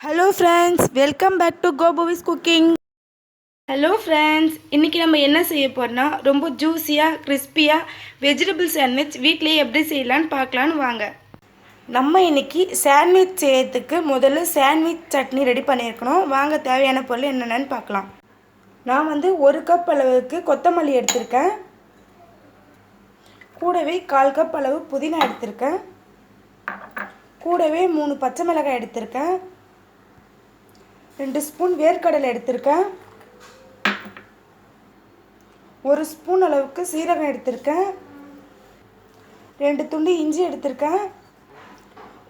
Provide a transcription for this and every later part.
Hello friends, welcome back to Gopuvis cooking. Hello friends, இன்றைக்கி நம்ம என்ன செய்ய போகிறோன்னா ரொம்ப ஜூஸியாக கிறிஸ்பியாக வெஜிடபிள் சாண்ட்விச் வீட்லேயே எப்படி செய்யலான்னு பார்க்கலான்னு வாங்க. நம்ம இன்றைக்கி சாண்ட்விச் செய்யறதுக்கு முதல்ல சாண்ட்விச் சட்னி ரெடி பண்ணியிருக்கணும். வாங்க, தேவையான பொருள் என்னென்னு பார்க்கலாம். நான் ஒரு கப் அளவுக்கு கொத்தமல்லி எடுத்திருக்கேன். கூடவே 1/4 கப் அளவு புதினா எடுத்திருக்கேன். கூடவே 3 பச்சை மிளகாய் எடுத்திருக்கேன். 2 ஸ்பூன் வேர்க்கடலை எடுத்திருக்கேன். 1 ஸ்பூன் அளவுக்கு சீரகம் எடுத்திருக்கேன். 2 துண்டு இஞ்சி எடுத்திருக்கேன்.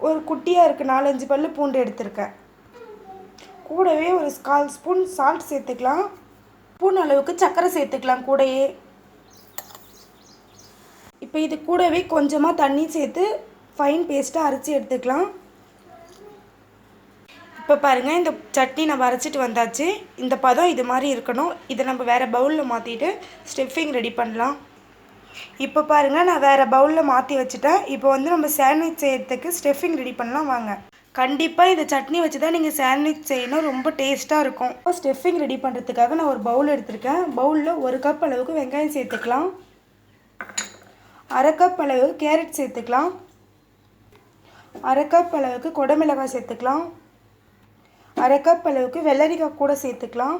ஒரு குட்டியாக இருக்குது 4-5 பல்லு பூண்டு எடுத்திருக்கேன். கூடவே ஒரு 1/4 ஸ்பூன் சால்ட் சேர்த்துக்கலாம். ஸ்பூன் அளவுக்கு சர்க்கரை சேர்த்துக்கலாம் கூடயே. இப்போ இது கூடவே கொஞ்சமாக தண்ணி சேர்த்து ஃபைன் பேஸ்ட்டாக அரைச்சி எடுத்துக்கலாம். இப்போ பாருங்கள், இந்த சட்னி நம்ம அரைச்சிட்டு வந்தாச்சு. இந்த பதம் இது மாதிரி இருக்கணும். இதை நம்ம வேறு பவுலில் மாற்றிட்டு ஸ்டஃபிங் ரெடி பண்ணலாம். இப்போ பாருங்கள், நான் வேறு பவுலில் மாற்றி வச்சுட்டேன். இப்போ நம்ம சாண்ட்விச் செய்யறதுக்கு ஸ்டஃபிங் ரெடி பண்ணலாம் வாங்க. கண்டிப்பாக இந்த சட்னி வச்சு தான் நீங்கள் சாண்ட்விச் செய்யணும், ரொம்ப டேஸ்ட்டாக இருக்கும். இப்போ ஸ்டஃபிங் ரெடி பண்ணுறதுக்காக நான் ஒரு பவுல் எடுத்திருக்கேன். பவுலில் 1 கப் அளவுக்கு வெங்காயம் சேர்த்துக்கலாம். 1/2 கப் அளவு கேரட் சேர்த்துக்கலாம். 1/2 கப் அளவுக்கு குடமிளகாய் சேர்த்துக்கலாம். 1/2 கப் அளவுக்கு வெள்ளரிக்காய் கூட சேர்த்துக்கலாம்.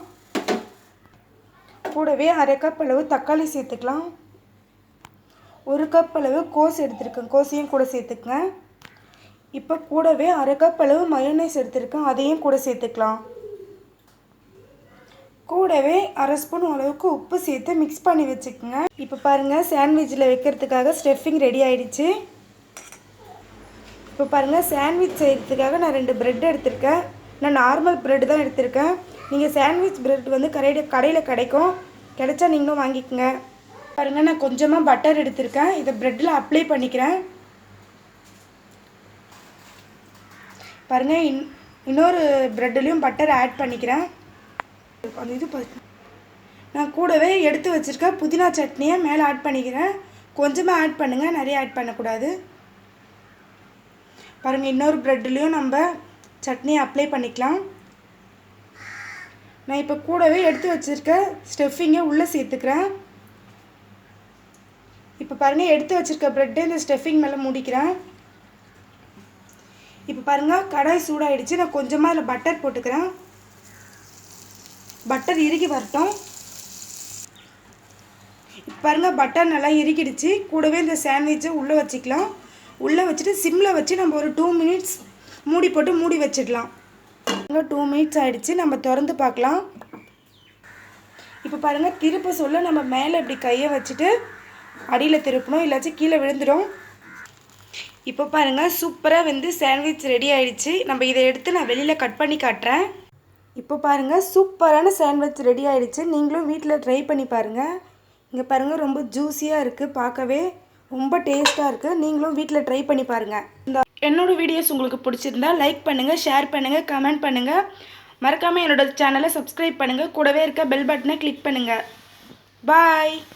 கூடவே 1/2 கப் அளவு தக்காளி சேர்த்துக்கலாம். 1 கப் அளவு கோஸ் எடுத்துருக்கேன், கோஸையும் கூட சேர்த்துக்கங்க. இப்போ கூடவே 1/2 கப் அளவு மயோனைஸ் எடுத்துருக்கேன், அதையும் கூட சேர்த்துக்கலாம். கூடவே 1/2 ஸ்பூன் அளவுக்கு உப்பு சேர்த்து மிக்ஸ் பண்ணி வச்சுக்கோங்க. இப்போ பாருங்கள், சாண்ட்விச்சில் வைக்கிறதுக்காக ஸ்டஃபிங் ரெடி ஆகிடுச்சு. இப்போ பாருங்கள், சாண்ட்விச் செய்கிறதுக்காக நான் 2 ப்ரெட் எடுத்திருக்கேன். நான் நார்மல் ப்ரெட் தான் எடுத்திருக்கேன். நீங்கள் சாண்ட்விச் ப்ரெட் கடையில் கிடைக்கும், கிடைச்சா நீங்களும் வாங்கிக்கோங்க. பாருங்கள், நான் கொஞ்சமாக பட்டர் எடுத்திருக்கேன். இதை ப்ரெட்டில் அப்ளை பண்ணிக்கிறேன். பாருங்கள், இன்னொரு ப்ரெட்லேயும் பட்டர் ஆட் பண்ணிக்கிறேன். அந்த இது நான் கூடவே எடுத்து வச்சுருக்க புதினா சட்னியை மேலே ஆட் பண்ணிக்கிறேன். கொஞ்சமாக ஆட் பண்ணுங்கள், நிறைய ஆட் பண்ணக்கூடாது. பாருங்கள், இன்னொரு ப்ரெட்லேயும் நம்ம சட்னியை அப்ளை பண்ணிக்கலாம். நான் இப்போ கூடவே எடுத்து வச்சுருக்க ஸ்டஃபிங்கை உள்ளே சேர்த்துக்கிறேன். இப்போ பாருங்கள், எடுத்து வச்சுருக்க ப்ரெட்டை இந்த ஸ்டஃபிங் மேலே மூடிக்கிறேன். இப்போ பாருங்கள், கடாய் சூடாகிடுச்சு. நான் கொஞ்சமாக அதில் பட்டர் போட்டுக்கிறேன். பட்டர் இறுகி வரட்டும். இப்போ பாருங்கள், பட்டர் நல்லா இறுகிடுச்சு. கூடவே இந்த சாண்ட்விட்சை உள்ளே வச்சுக்கலாம். உள்ளே வச்சுட்டு சிம்மில் வச்சு நம்ம ஒரு 2 மினிட்ஸ் மூடி போட்டு மூடி வச்சிடலாம். 2 மினிட்ஸ் ஆகிடுச்சு, நம்ம திறந்து பார்க்கலாம். இப்போ பாருங்கள், திருப்ப சொல்ல நம்ம மேலே இப்படி கையை வச்சுட்டு அடியில் திருப்பணும், இல்லாச்சும் கீழே விழுந்துடும். இப்போ பாருங்கள், சூப்பராக சாண்ட்விச் ரெடி ஆகிடுச்சு. நம்ம இதை எடுத்து நான் வெளியில் கட் பண்ணி காட்டுறேன். இப்போ பாருங்கள், சூப்பரான சாண்ட்விச் ரெடி ஆகிடுச்சு. நீங்களும் வீட்டில் ட்ரை பண்ணி பாருங்கள். இங்கே பாருங்கள், ரொம்ப ஜூஸியாக இருக்குது, பார்க்கவே ரொம்ப டேஸ்ட்டாக இருக்குது. நீங்களும் வீட்டில் ட்ரை பண்ணி பாருங்கள். என்னோடய வீடியோஸ் உங்களுக்கு பிடிச்சிருந்தா லைக் பண்ணுங்கள், ஷேர் பண்ணுங்கள், கமெண்ட் பண்ணுங்கள். மறக்காமல் என்னோடய சேனலை சப்ஸ்கிரைப் பண்ணுங்கள். கூடவே இருக்க பெல் பட்டனை கிளிக் பண்ணுங்கள். பாய்.